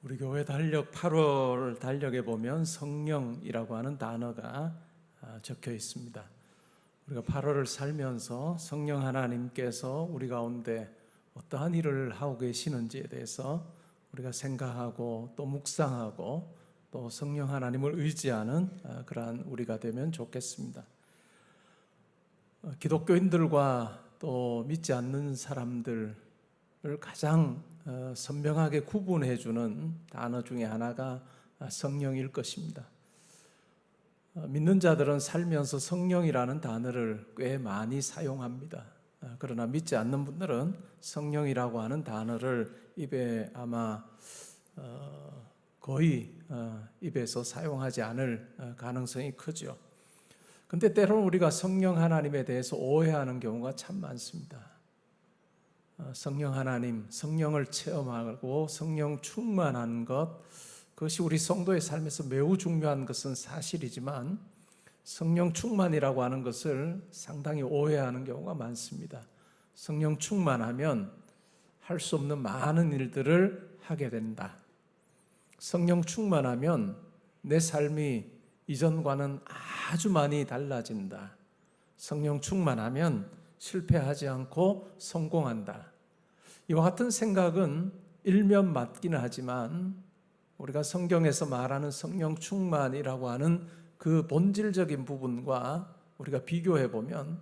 우리 교회 달력 8월 달력에 보면 성령이라고 하는 단어가 적혀 있습니다. 우리가 8월을 살면서 성령 하나님께서 우리 가운데 어떠한 일을 하고 계시는지에 대해서 우리가 생각하고 또 묵상하고 또 성령 하나님을 의지하는 그러한 우리가 되면 좋겠습니다. 기독교인들과 또 믿지 않는 사람들을 가장 선명하게 구분해 주는 단어 중에 하나가 성령일 것입니다. 믿는 자들은 살면서 성령이라는 단어를 꽤 많이 사용합니다. 그러나 믿지 않는 분들은 성령이라고 하는 단어를 입에 아마 거의 입에서 사용하지 않을 가능성이 크죠. 근데 때로는 우리가 성령 하나님에 대해서 오해하는 경우가 참 많습니다. 성령 하나님, 성령을 체험하고 성령 충만한 것, 그것이 우리 성도의 삶에서 매우 중요한 것은 사실이지만 성령 충만이라고 하는 것을 상당히 오해하는 경우가 많습니다. 성령 충만하면 할 수 없는 많은 일들을 하게 된다. 성령 충만하면 내 삶이 이전과는 아주 많이 달라진다. 성령 충만하면 실패하지 않고 성공한다. 이와 같은 생각은 일면 맞기는 하지만 우리가 성경에서 말하는 성령 충만이라고 하는 그 본질적인 부분과 우리가 비교해 보면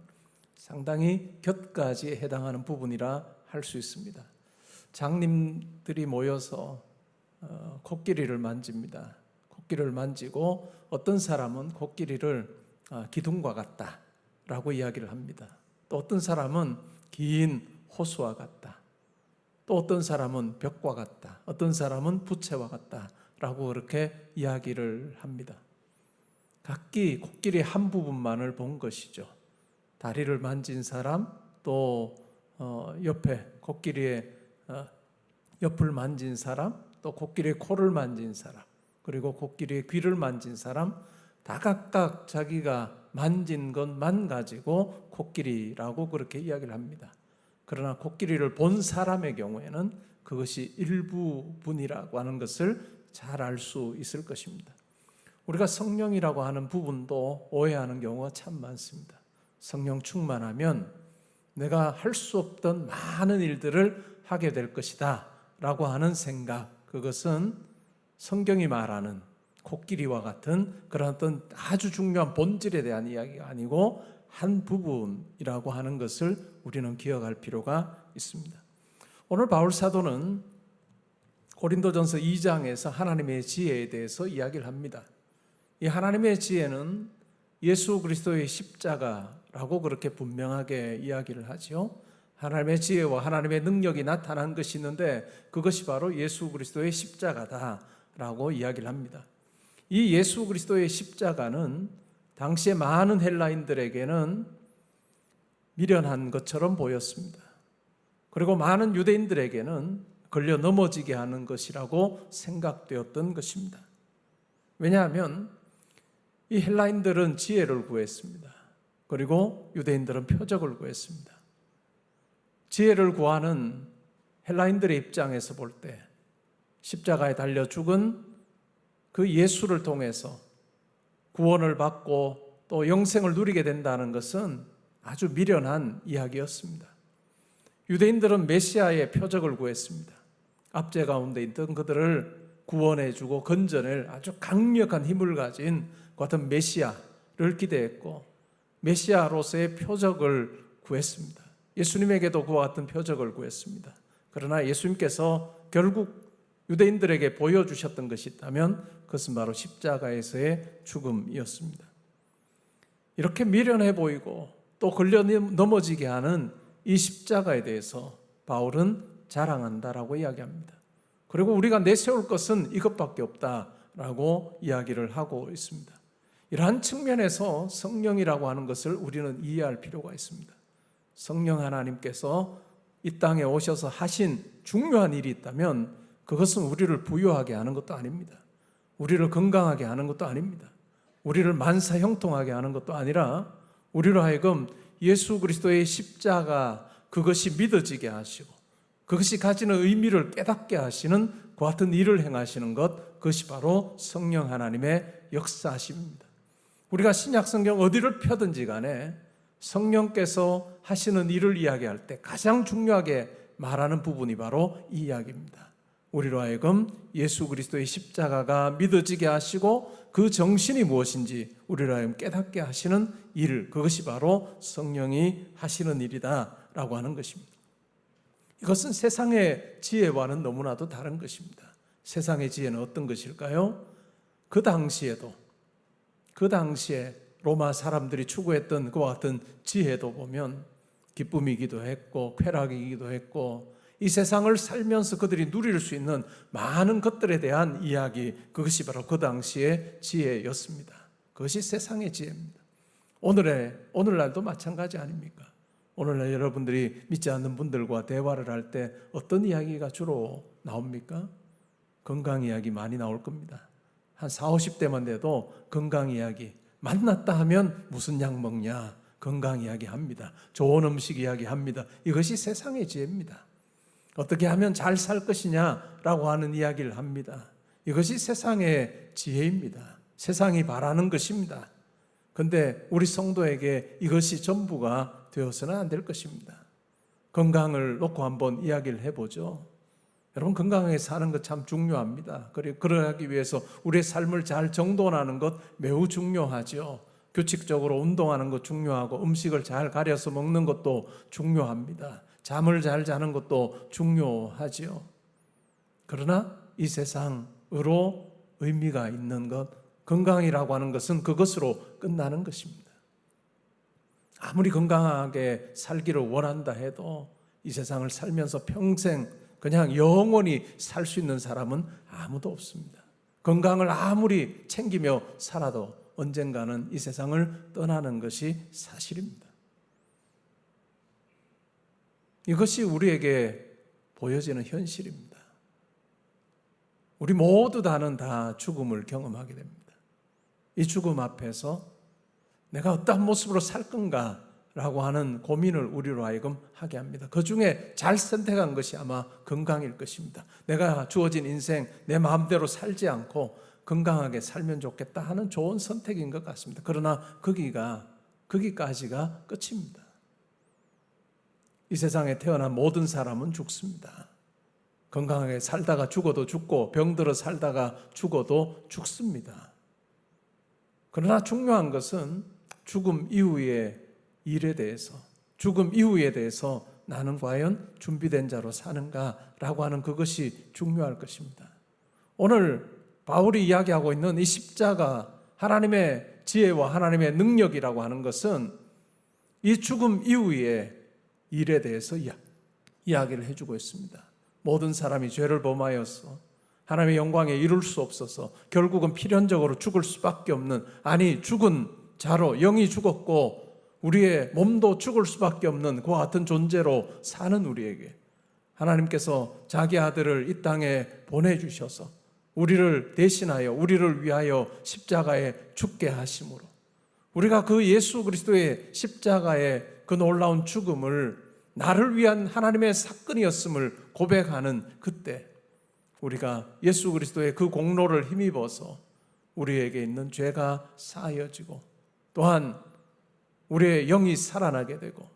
상당히 곁가지에 해당하는 부분이라 할 수 있습니다. 장님들이 모여서 코끼리를 만집니다. 코끼리를 만지고 어떤 사람은 코끼리를 기둥과 같다 라고 이야기를 합니다. 또 어떤 사람은 긴 호수와 같다. 또 어떤 사람은 벽과 같다. 어떤 사람은 부채와 같다 라고 그렇게 이야기를 합니다. 각기 코끼리 한 부분만을 본 것이죠. 다리를 만진 사람, 또 옆에 코끼리의 옆을 만진 사람, 또 코끼리의 코를 만진 사람, 그리고 코끼리의 귀를 만진 사람, 다 각각 자기가 만진 것만 가지고 코끼리라고 그렇게 이야기를 합니다. 그러나 코끼리를 본 사람의 경우에는 그것이 일부분이라고 하는 것을 잘 알 수 있을 것입니다. 우리가 성령이라고 하는 부분도 오해하는 경우가 참 많습니다. 성령 충만하면 내가 할 수 없던 많은 일들을 하게 될 것이다 라고 하는 생각, 그것은 성경이 말하는 코끼리와 같은 그런 어떤 아주 중요한 본질에 대한 이야기가 아니고 한 부분이라고 하는 것을 우리는 기억할 필요가 있습니다. 오늘 바울 사도는 고린도전서 2장에서 하나님의 지혜에 대해서 이야기를 합니다. 이 하나님의 지혜는 예수 그리스도의 십자가라고 그렇게 분명하게 이야기를 하죠. 하나님의 지혜와 하나님의 능력이 나타난 것이 있는데 그것이 바로 예수 그리스도의 십자가다라고 이야기를 합니다. 이 예수 그리스도의 십자가는 당시에 많은 헬라인들에게는 미련한 것처럼 보였습니다. 그리고 많은 유대인들에게는 걸려 넘어지게 하는 것이라고 생각되었던 것입니다. 왜냐하면 이 헬라인들은 지혜를 구했습니다. 그리고 유대인들은 표적을 구했습니다. 지혜를 구하는 헬라인들의 입장에서 볼 때 십자가에 달려 죽은 그 예수를 통해서 구원을 받고 또 영생을 누리게 된다는 것은 아주 미련한 이야기였습니다. 유대인들은 메시아의 표적을 구했습니다. 압제 가운데 있던 그들을 구원해주고 건져낼 아주 강력한 힘을 가진 같은 메시아를 기대했고 메시아로서의 표적을 구했습니다. 예수님에게도 그와 같은 표적을 구했습니다. 그러나 예수님께서 결국 유대인들에게 보여주셨던 것이 있다면 그것은 바로 십자가에서의 죽음이었습니다. 이렇게 미련해 보이고 또 걸려 넘어지게 하는 이 십자가에 대해서 바울은 자랑한다라고 이야기합니다. 그리고 우리가 내세울 것은 이것밖에 없다라고 이야기를 하고 있습니다. 이러한 측면에서 성령이라고 하는 것을 우리는 이해할 필요가 있습니다. 성령 하나님께서 이 땅에 오셔서 하신 중요한 일이 있다면 그것은 우리를 부유하게 하는 것도 아닙니다. 우리를 건강하게 하는 것도 아닙니다. 우리를 만사형통하게 하는 것도 아니라 우리로 하여금 예수 그리스도의 십자가 그것이 믿어지게 하시고 그것이 가지는 의미를 깨닫게 하시는 그 같은 일을 행하시는 것, 그것이 바로 성령 하나님의 역사하심입니다. 우리가 신약 성경 어디를 펴든지 간에 성령께서 하시는 일을 이야기할 때 가장 중요하게 말하는 부분이 바로 이 이야기입니다. 우리로 하여금 예수 그리스도의 십자가가 믿어지게 하시고 그 정신이 무엇인지 우리로 하여금 깨닫게 하시는 일, 그것이 바로 성령이 하시는 일이다라고 하는 것입니다. 이것은 세상의 지혜와는 너무나도 다른 것입니다. 세상의 지혜는 어떤 것일까요? 그 당시에 로마 사람들이 추구했던 그와 같은 지혜도 보면 기쁨이기도 했고 쾌락이기도 했고 이 세상을 살면서 그들이 누릴 수 있는 많은 것들에 대한 이야기, 그것이 바로 그 당시의 지혜였습니다. 그것이 세상의 지혜입니다. 오늘날도 마찬가지 아닙니까? 오늘날 여러분들이 믿지 않는 분들과 대화를 할 때 어떤 이야기가 주로 나옵니까? 건강 이야기 많이 나올 겁니다. 한 40, 50대만 돼도 건강 이야기, 만났다 하면 무슨 약 먹냐, 건강 이야기 합니다. 좋은 음식 이야기 합니다. 이것이 세상의 지혜입니다. 어떻게 하면 잘 살 것이냐라고 하는 이야기를 합니다. 이것이 세상의 지혜입니다. 세상이 바라는 것입니다. 그런데 우리 성도에게 이것이 전부가 되어서는 안 될 것입니다. 건강을 놓고 한번 이야기를 해보죠. 여러분, 건강하게 사는 것 참 중요합니다. 그리고 그러기 위해서 우리의 삶을 잘 정돈하는 것 매우 중요하죠. 규칙적으로 운동하는 것 중요하고 음식을 잘 가려서 먹는 것도 중요합니다. 잠을 잘 자는 것도 중요하지요. 그러나 이 세상으로 의미가 있는 것, 건강이라고 하는 것은 그것으로 끝나는 것입니다. 아무리 건강하게 살기를 원한다 해도 이 세상을 살면서 평생 그냥 영원히 살 수 있는 사람은 아무도 없습니다. 건강을 아무리 챙기며 살아도 언젠가는 이 세상을 떠나는 것이 사실입니다. 이것이 우리에게 보여지는 현실입니다. 우리 모두 다는 다 죽음을 경험하게 됩니다. 이 죽음 앞에서 내가 어떠한 모습으로 살 건가 라고 하는 고민을 우리로 하여금 하게 합니다. 그 중에 잘 선택한 것이 아마 건강일 것입니다. 내가 주어진 인생 내 마음대로 살지 않고 건강하게 살면 좋겠다 하는 좋은 선택인 것 같습니다. 그러나 거기까지가 끝입니다. 이 세상에 태어난 모든 사람은 죽습니다. 건강하게 살다가 죽어도 죽고 병들어 살다가 죽어도 죽습니다. 그러나 중요한 것은 죽음 이후의 일에 대해서, 죽음 이후에 대해서 나는 과연 준비된 자로 사는가라고 하는 그것이 중요할 것입니다. 오늘 바울이 이야기하고 있는 이 십자가, 하나님의 지혜와 하나님의 능력이라고 하는 것은 이 죽음 이후의 일에 대해서 이야기를 해주고 있습니다. 모든 사람이 죄를 범하여서 하나님의 영광에 이룰 수 없어서 결국은 필연적으로 죽을 수밖에 없는, 아니 죽은 자로 영이 죽었고 우리의 몸도 죽을 수밖에 없는 그와 같은 존재로 사는 우리에게 하나님께서 자기 아들을 이 땅에 보내주셔서 우리를 대신하여 우리를 위하여 십자가에 죽게 하심으로 우리가 그 예수 그리스도의 십자가의 그 놀라운 죽음을 나를 위한 하나님의 사건이었음을 고백하는 그때 우리가 예수 그리스도의 그 공로를 힘입어서 우리에게 있는 죄가 사하여지고 또한 우리의 영이 살아나게 되고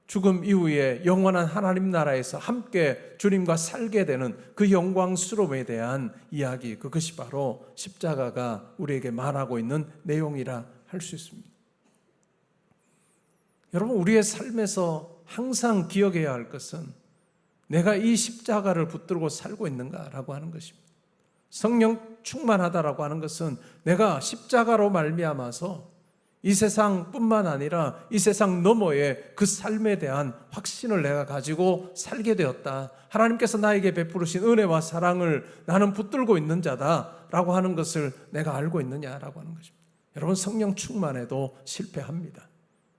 죽음 이후에 영원한 하나님 나라에서 함께 주님과 살게 되는 그 영광스러움에 대한 이야기, 그것이 바로 십자가가 우리에게 말하고 있는 내용이라 할 수 있습니다. 여러분, 우리의 삶에서 항상 기억해야 할 것은 내가 이 십자가를 붙들고 살고 있는가라고 하는 것입니다. 성령 충만하다라고 하는 것은 내가 십자가로 말미암아서 이 세상뿐만 아니라 이 세상 너머의 그 삶에 대한 확신을 내가 가지고 살게 되었다. 하나님께서 나에게 베푸르신 은혜와 사랑을 나는 붙들고 있는 자다라고 하는 것을 내가 알고 있느냐라고 하는 것입니다. 여러분, 성령 충만해도 실패합니다.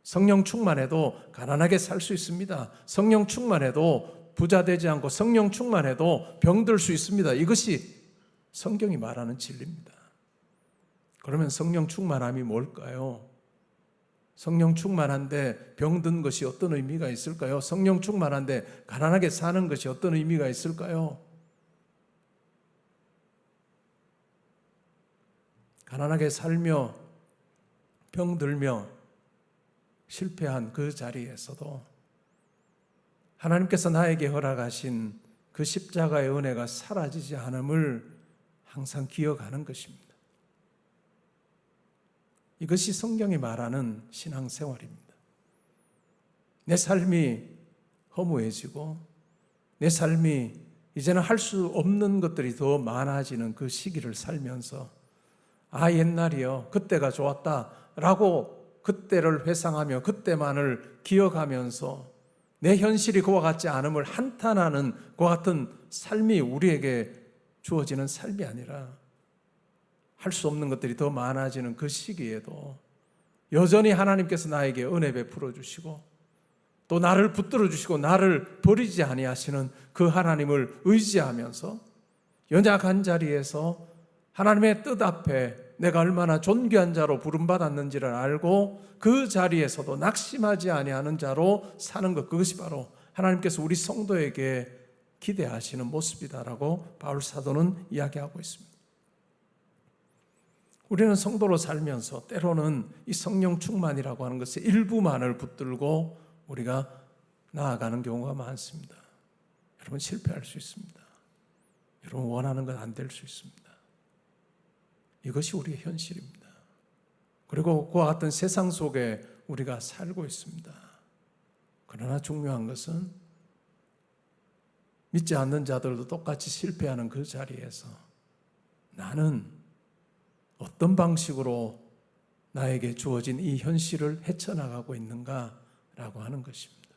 성령 충만해도 가난하게 살 수 있습니다. 성령 충만해도 부자 되지 않고 성령 충만해도 병들 수 있습니다. 이것이 성경이 말하는 진리입니다. 그러면 성령 충만함이 뭘까요? 성령 충만한데 병든 것이 어떤 의미가 있을까요? 성령 충만한데 가난하게 사는 것이 어떤 의미가 있을까요? 가난하게 살며 병들며 실패한 그 자리에서도 하나님께서 나에게 허락하신 그 십자가의 은혜가 사라지지 않음을 항상 기억하는 것입니다. 이것이 성경이 말하는 신앙생활입니다. 내 삶이 허무해지고 내 삶이 이제는 할 수 없는 것들이 더 많아지는 그 시기를 살면서 옛날이요, 그때가 좋았다라고 그때를 회상하며 그때만을 기억하면서 내 현실이 그와 같지 않음을 한탄하는 그와 같은 삶이 우리에게 주어지는 삶이 아니라 할 수 없는 것들이 더 많아지는 그 시기에도 여전히 하나님께서 나에게 은혜 베풀어 주시고 또 나를 붙들어 주시고 나를 버리지 아니하시는 그 하나님을 의지하면서 연약한 자리에서 하나님의 뜻 앞에 내가 얼마나 존귀한 자로 부름받았는지를 알고 그 자리에서도 낙심하지 아니하는 자로 사는 것, 그것이 바로 하나님께서 우리 성도에게 기대하시는 모습이다라고 바울 사도는 이야기하고 있습니다. 우리는 성도로 살면서 때로는 이 성령 충만이라고 하는 것의 일부만을 붙들고 우리가 나아가는 경우가 많습니다. 여러분, 실패할 수 있습니다. 여러분, 원하는 건 안 될 수 있습니다. 이것이 우리의 현실입니다. 그리고 그와 같은 세상 속에 우리가 살고 있습니다. 그러나 중요한 것은 믿지 않는 자들도 똑같이 실패하는 그 자리에서 나는 어떤 방식으로 나에게 주어진 이 현실을 헤쳐나가고 있는가라고 하는 것입니다.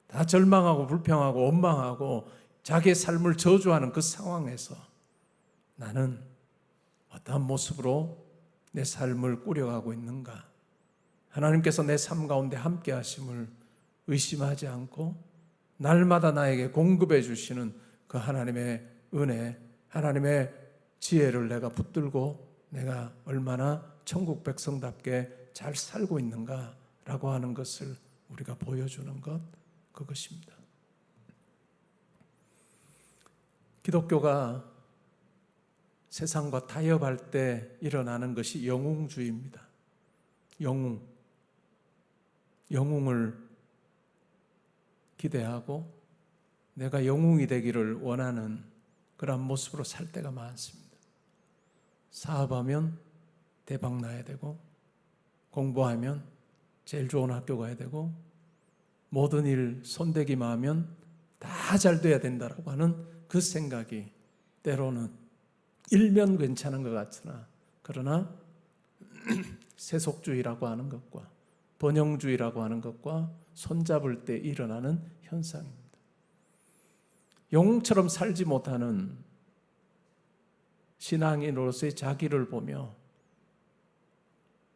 다 절망하고 불평하고 원망하고 자기의 삶을 저주하는 그 상황에서 나는 어떠한 모습으로 내 삶을 꾸려가고 있는가? 하나님께서 내 삶 가운데 함께 하심을 의심하지 않고 날마다 나에게 공급해 주시는 그 하나님의 은혜, 하나님의 지혜를 내가 붙들고 내가 얼마나 천국 백성답게 잘 살고 있는가라고 하는 것을 우리가 보여주는 것, 그것입니다. 기독교가 세상과 타협할 때 일어나는 것이 영웅주의입니다. 영웅을 기대하고 내가 영웅이 되기를 원하는 그런 모습으로 살 때가 많습니다. 사업하면 대박 나야 되고, 공부하면 제일 좋은 학교 가야 되고, 모든 일 손대기만 하면 다 잘 돼야 된다라고 하는 그 생각이 때로는 일면 괜찮은 것 같으나, 그러나 세속주의라고 하는 것과 번영주의라고 하는 것과 손잡을 때 일어나는 현상입니다. 영웅처럼 살지 못하는 신앙인으로서의 자기를 보며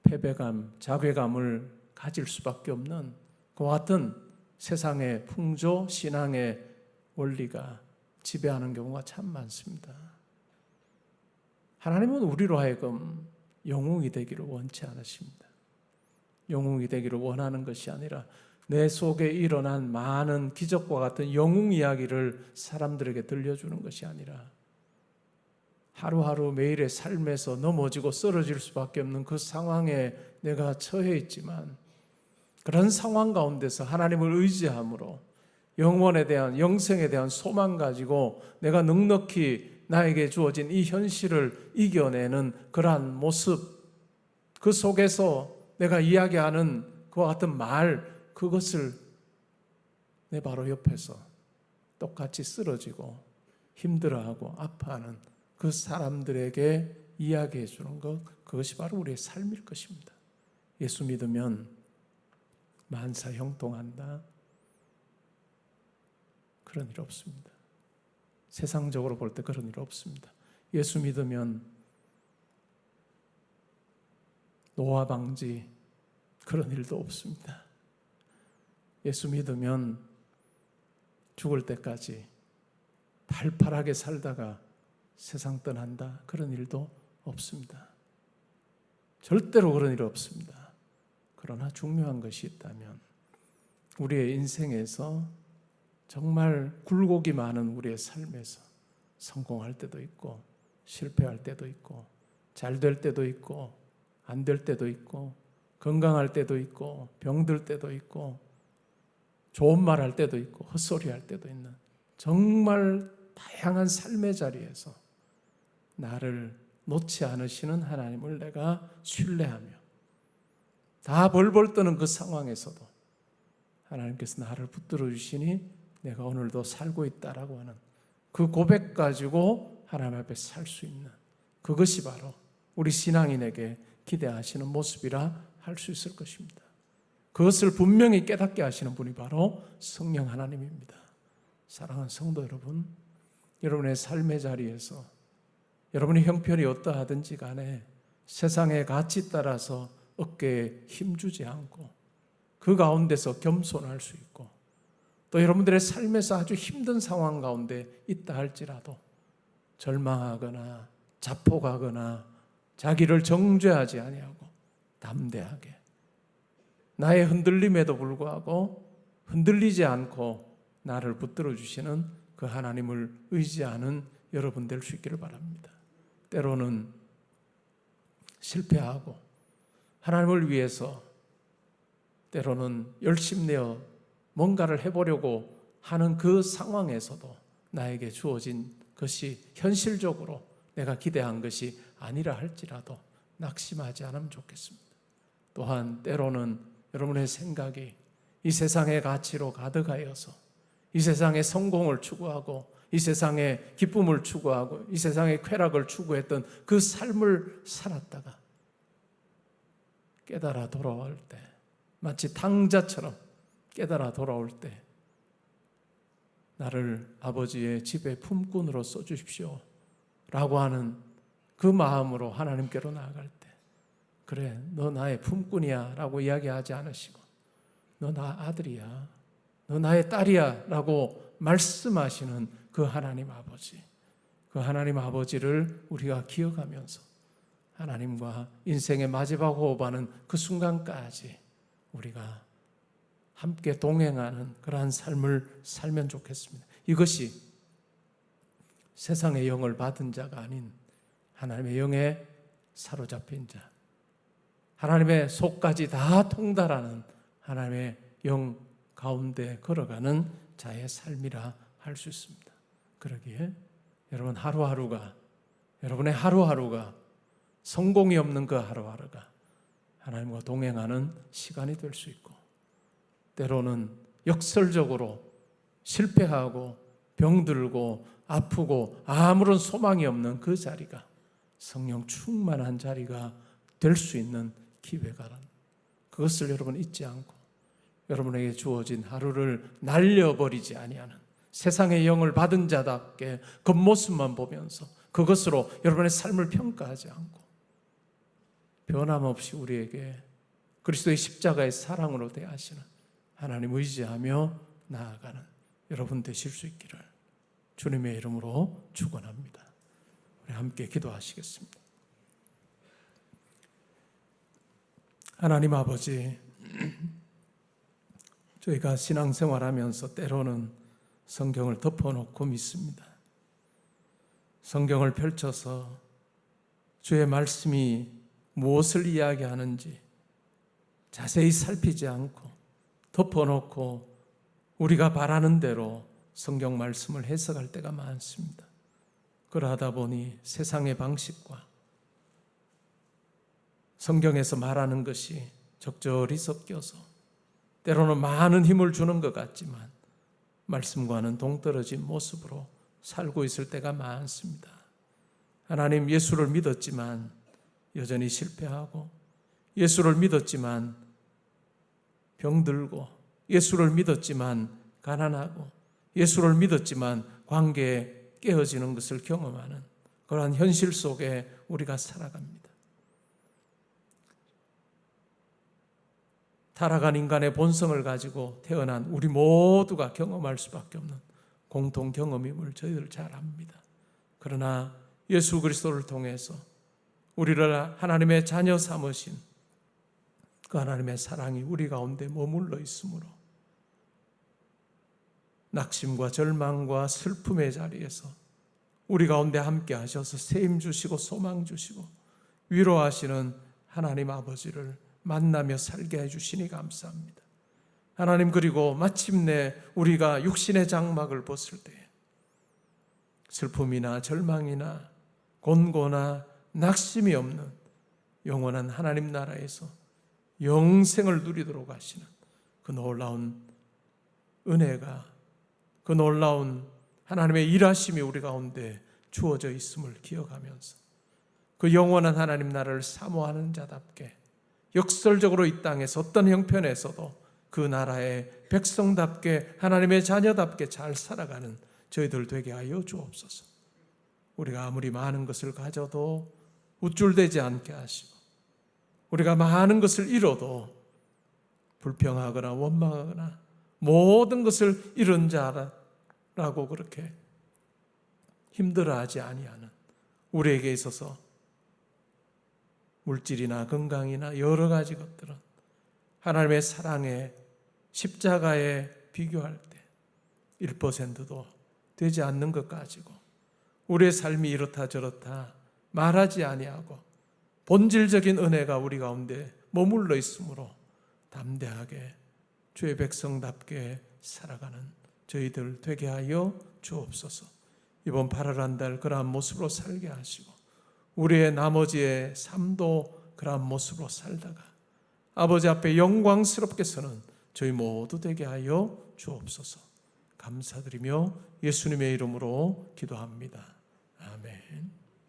패배감, 자괴감을 가질 수밖에 없는 그와 같은 세상의 풍조, 신앙의 원리가 지배하는 경우가 참 많습니다. 하나님은 우리로 하여금 영웅이 되기를 원치 않으십니다. 영웅이 되기를 원하는 것이 아니라 내 속에 일어난 많은 기적과 같은 영웅 이야기를 사람들에게 들려주는 것이 아니라 하루하루 매일의 삶에서 넘어지고 쓰러질 수밖에 없는 그 상황에 내가 처해 있지만 그런 상황 가운데서 하나님을 의지함으로 영원에 대한, 영생에 대한 소망 가지고 내가 넉넉히 나에게 주어진 이 현실을 이겨내는 그러한 모습, 그 속에서 내가 이야기하는 그와 같은 말, 그것을 내 바로 옆에서 똑같이 쓰러지고 힘들어하고 아파하는 그 사람들에게 이야기해 주는 것, 그것이 바로 우리의 삶일 것입니다. 예수 믿으면 만사 형통한다, 그런 일 없습니다. 세상적으로 볼 때 그런 일 없습니다. 예수 믿으면 노화 방지, 그런 일도 없습니다. 예수 믿으면 죽을 때까지 팔팔하게 살다가 세상 떠난다, 그런 일도 없습니다. 절대로 그런 일 없습니다. 그러나 중요한 것이 있다면 우리의 인생에서 정말 굴곡이 많은 우리의 삶에서 성공할 때도 있고 실패할 때도 있고 잘 될 때도 있고 안 될 때도 있고 건강할 때도 있고 병들 때도 있고 좋은 말 할 때도 있고 헛소리 할 때도 있는 정말 다양한 삶의 자리에서 나를 놓지 않으시는 하나님을 내가 신뢰하며 다 벌벌 떠는 그 상황에서도 하나님께서 나를 붙들어 주시니 내가 오늘도 살고 있다라고 하는 그 고백 가지고 하나님 앞에 살 수 있는 그것이 바로 우리 신앙인에게 기대하시는 모습이라 할 수 있을 것입니다. 그것을 분명히 깨닫게 하시는 분이 바로 성령 하나님입니다. 사랑하는 성도 여러분, 여러분의 삶의 자리에서 여러분의 형편이 어떠하든지 간에 세상의 가치 따라서 어깨에 힘주지 않고 그 가운데서 겸손할 수 있고 또 여러분들의 삶에서 아주 힘든 상황 가운데 있다 할지라도 절망하거나 자폭하거나 자기를 정죄하지 아니하고 담대하게 나의 흔들림에도 불구하고 흔들리지 않고 나를 붙들어 주시는 그 하나님을 의지하는 여러분 될 수 있기를 바랍니다. 때로는 실패하고 하나님을 위해서 때로는 열심내어 뭔가를 해보려고 하는 그 상황에서도 나에게 주어진 것이 현실적으로 내가 기대한 것이 아니라 할지라도 낙심하지 않으면 좋겠습니다. 또한 때로는 여러분의 생각이 이 세상의 가치로 가득하여서 이 세상의 성공을 추구하고 이 세상의 기쁨을 추구하고 이 세상의 쾌락을 추구했던 그 삶을 살았다가 깨달아 돌아올 때 마치 탕자처럼 깨달아 돌아올 때 나를 아버지의 집에 품꾼으로 써주십시오 라고 하는 그 마음으로 하나님께로 나아갈 때 그래 너 나의 품꾼이야 라고 이야기하지 않으시고 너 나 아들이야 너 나의 딸이야 라고 말씀하시는 그 하나님 아버지 그 하나님 아버지를 우리가 기억하면서 하나님과 인생의 마지막 호흡하는 그 순간까지 우리가 함께 동행하는 그러한 삶을 살면 좋겠습니다. 이것이 세상의 영을 받은 자가 아닌 하나님의 영에 사로잡힌 자 하나님의 속까지 다 통달하는 하나님의 영 가운데 걸어가는 자의 삶이라 할 수 있습니다. 그러기에 여러분 하루하루가 여러분의 하루하루가 성공이 없는 그 하루하루가 하나님과 동행하는 시간이 될 수 있고 때로는 역설적으로 실패하고 병들고 아프고 아무런 소망이 없는 그 자리가 성령 충만한 자리가 될 수 있는 기회가 그것을 여러분 잊지 않고 여러분에게 주어진 하루를 날려버리지 아니하는 세상의 영을 받은 자답게 겉모습만 보면서 그것으로 여러분의 삶을 평가하지 않고 변함없이 우리에게 그리스도의 십자가의 사랑으로 대하시는 하나님 의지하며 나아가는 여러분 되실 수 있기를 주님의 이름으로 축원합니다. 우리 함께 기도하시겠습니다. 하나님 아버지, 저희가 신앙생활하면서 때로는 성경을 덮어놓고 믿습니다. 성경을 펼쳐서 주의 말씀이 무엇을 이야기하는지 자세히 살피지 않고 덮어놓고 우리가 바라는 대로 성경 말씀을 해석할 때가 많습니다. 그러하다 보니 세상의 방식과 성경에서 말하는 것이 적절히 섞여서 때로는 많은 힘을 주는 것 같지만 말씀과는 동떨어진 모습으로 살고 있을 때가 많습니다. 하나님, 예수를 믿었지만 여전히 실패하고 예수를 믿었지만 병들고 예수를 믿었지만 가난하고 예수를 믿었지만 관계에 깨어지는 것을 경험하는 그러한 현실 속에 우리가 살아갑니다. 타락한 인간의 본성을 가지고 태어난 우리 모두가 경험할 수밖에 없는 공통 경험임을 저희들 잘 압니다. 그러나 예수 그리스도를 통해서 우리를 하나님의 자녀 삼으신 그 하나님의 사랑이 우리 가운데 머물러 있으므로 낙심과 절망과 슬픔의 자리에서 우리 가운데 함께 하셔서 세임 주시고 소망 주시고 위로하시는 하나님 아버지를 만나며 살게 해주시니 감사합니다. 하나님, 그리고 마침내 우리가 육신의 장막을 벗을 때 슬픔이나 절망이나 곤고나 낙심이 없는 영원한 하나님 나라에서 영생을 누리도록 하시는 그 놀라운 은혜가, 그 놀라운 하나님의 일하심이 우리 가운데 주어져 있음을 기억하면서 그 영원한 하나님 나라를 사모하는 자답게 역설적으로 이 땅에서 어떤 형편에서도 그 나라의 백성답게 하나님의 자녀답게 잘 살아가는 저희들 되게 하여 주옵소서. 우리가 아무리 많은 것을 가져도 우쭐대지 않게 하시고 우리가 많은 것을 잃어도 불평하거나 원망하거나 모든 것을 잃은 자라고 그렇게 힘들어하지 아니하는 우리에게 있어서 물질이나 건강이나 여러 가지 것들은 하나님의 사랑에 십자가에 비교할 때 1%도 되지 않는 것 가지고 우리의 삶이 이렇다 저렇다 말하지 아니하고 본질적인 은혜가 우리 가운데 머물러 있으므로 담대하게 주의 백성답게 살아가는 저희들 되게 하여 주옵소서. 이번 8월 한 달 그러한 모습으로 살게 하시고 우리의 나머지의 삶도 그러한 모습으로 살다가 아버지 앞에 영광스럽게 서는 저희 모두 되게 하여 주옵소서. 감사드리며 예수님의 이름으로 기도합니다. 아멘.